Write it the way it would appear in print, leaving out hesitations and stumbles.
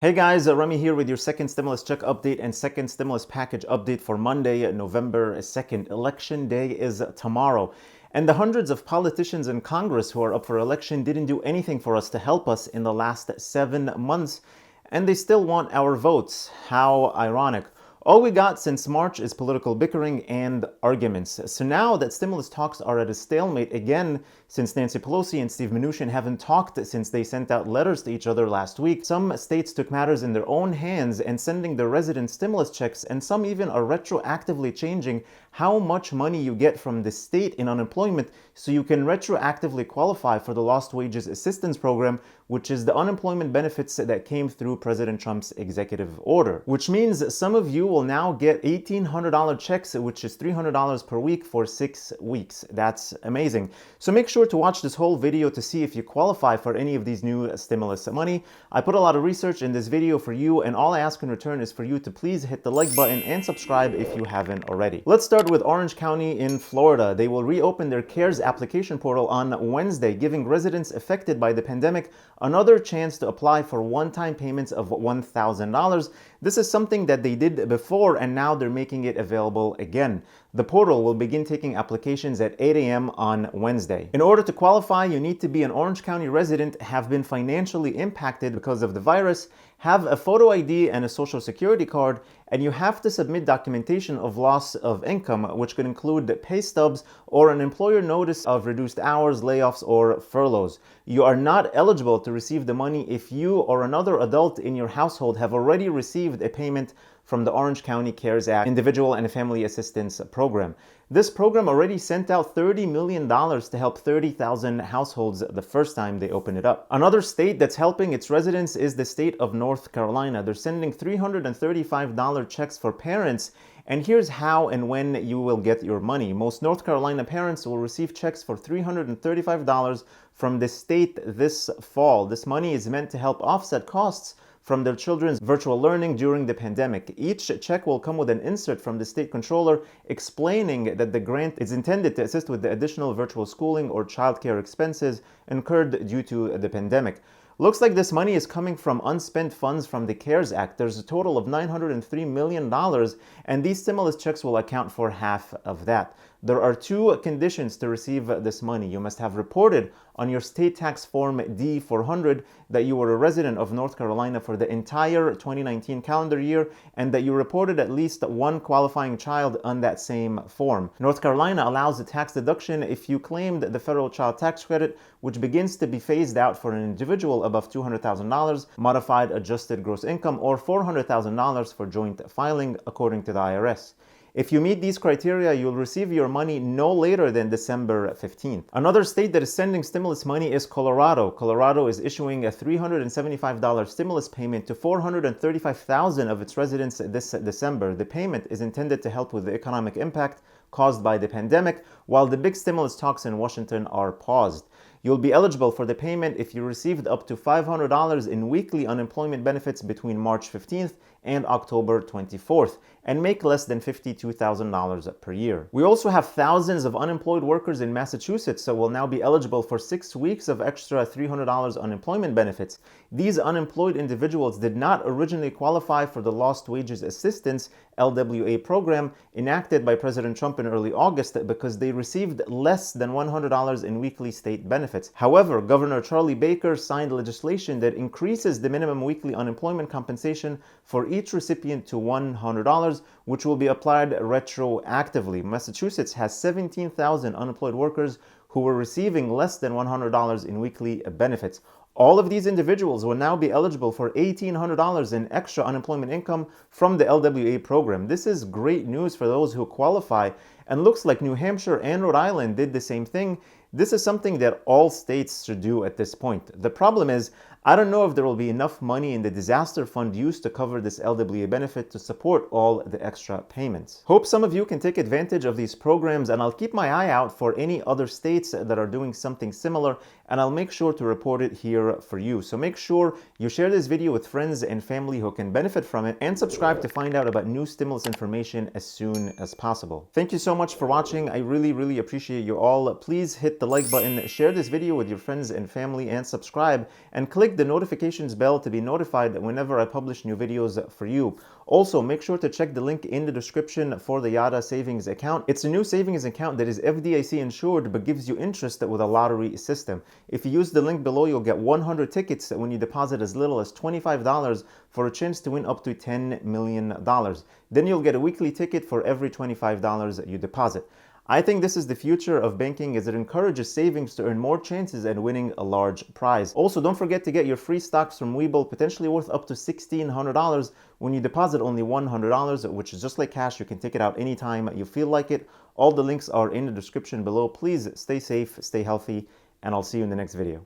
Hey guys, Rami here with your second stimulus check update and second stimulus package update for Monday, November 2nd. Election day is tomorrow. And the hundreds of politicians in Congress who are up for election didn't do anything for us to help us in the last 7 months. And they still want our votes. How ironic. All we got since March is political bickering and arguments. So now that stimulus talks are at a stalemate again, since Nancy Pelosi and Steve Mnuchin haven't talked since they sent out letters to each other last week, some states took matters in their own hands and sending their resident stimulus checks, and some even are retroactively changing how much money you get from the state in unemployment so you can retroactively qualify for the Lost Wages Assistance Program, which is the unemployment benefits that came through President Trump's executive order. Which means some of you will now get $1,800 checks, which is $300 per week for 6 weeks. That's amazing. So make sure to watch this whole video to see if you qualify for any of these new stimulus money. I put a lot of research in this video for you, and all I ask in return is for you to please hit the like button and subscribe if you haven't already. Let's start with Orange County in Florida. They will reopen their CARES application portal on Wednesday, giving residents affected by the pandemic another chance to apply for one-time payments of $1,000. This is something that they did before, and now they're making it available again. The portal will begin taking applications at 8 a.m. on Wednesday. In order to qualify, you need to be an Orange County resident, have been financially impacted because of the virus, have a photo ID and a social security card, and you have to submit documentation of loss of income, which could include pay stubs or an employer notice of reduced hours, layoffs, or furloughs. You are not eligible to receive the money if you or another adult in your household have already received a payment from the Orange County CARES Act Individual and Family Assistance Program. This program already sent out $30 million to help 30,000 households the first time they opened it up. Another state that's helping its residents is the state of North Carolina. They're sending $335 checks for parents, and here's how and when you will get your money. Most North Carolina parents will receive checks for $335 from the state this fall. This money is meant to help offset costs from their children's virtual learning during the pandemic. Each check will come with an insert from the state controller explaining that the grant is intended to assist with the additional virtual schooling or childcare expenses incurred due to the pandemic. Looks like this money is coming from unspent funds from the CARES Act. There's a total of $903 million, and these stimulus checks will account for half of that. There are two conditions to receive this money. You must have reported on your state tax form D-400 that you were a resident of North Carolina for the entire 2019 calendar year, and that you reported at least one qualifying child on that same form. North Carolina allows a tax deduction if you claimed the federal child tax credit, which begins to be phased out for an individual above $200,000 modified adjusted gross income, or $400,000 for joint filing, according to the IRS. If you meet these criteria, you'll receive your money no later than December 15th. Another state that is sending stimulus money is Colorado. Colorado is issuing a $375 stimulus payment to 435,000 of its residents this December. The payment is intended to help with the economic impact caused by the pandemic, while the big stimulus talks in Washington are paused. You'll be eligible for the payment if you received up to $500 in weekly unemployment benefits between March 15th and October 24th, and make less than $52,000 per year. We also have thousands of unemployed workers in Massachusetts that will now be eligible for 6 weeks of extra $300 unemployment benefits. These unemployed individuals did not originally qualify for the Lost Wages Assistance LWA program enacted by President Trump in early August because they received less than $100 in weekly state benefits. However, Governor Charlie Baker signed legislation that increases the minimum weekly unemployment compensation for each recipient to $100, which will be applied retroactively. Massachusetts has 17,000 unemployed workers who were receiving less than $100 in weekly benefits. All of these individuals will now be eligible for $1,800 in extra unemployment income from the LWA program. This is great news for those who qualify, and looks like New Hampshire and Rhode Island did the same thing. This is something that all states should do at this point. The problem is, I don't know if there will be enough money in the disaster fund used to cover this LWA benefit to support all the extra payments. Hope some of you can take advantage of these programs, and I'll keep my eye out for any other states that are doing something similar and I'll make sure to report it here for you. So make sure you share this video with friends and family who can benefit from it, and subscribe to find out about new stimulus information as soon as possible. Thank you so much for watching. I really appreciate you all. Please hit the like button, share this video with your friends and family, and subscribe, and click the notifications bell to be notified whenever I publish new videos for you. Also, make sure to check the link in the description for the Yada savings account. It's a new savings account that is FDIC insured but gives you interest with a lottery system. If you use the link below, you'll get 100 tickets when you deposit as little as $25 for a chance to win up to $10 million. Then you'll get a weekly ticket for every $25 that you deposit. I think this is the future of banking, as it encourages savings to earn more chances at winning a large prize. Also, don't forget to get your free stocks from Webull, potentially worth up to $1,600 when you deposit only $100, which is just like cash. You can take it out anytime you feel like it. All the links are in the description below. Please stay safe, stay healthy, and I'll see you in the next video.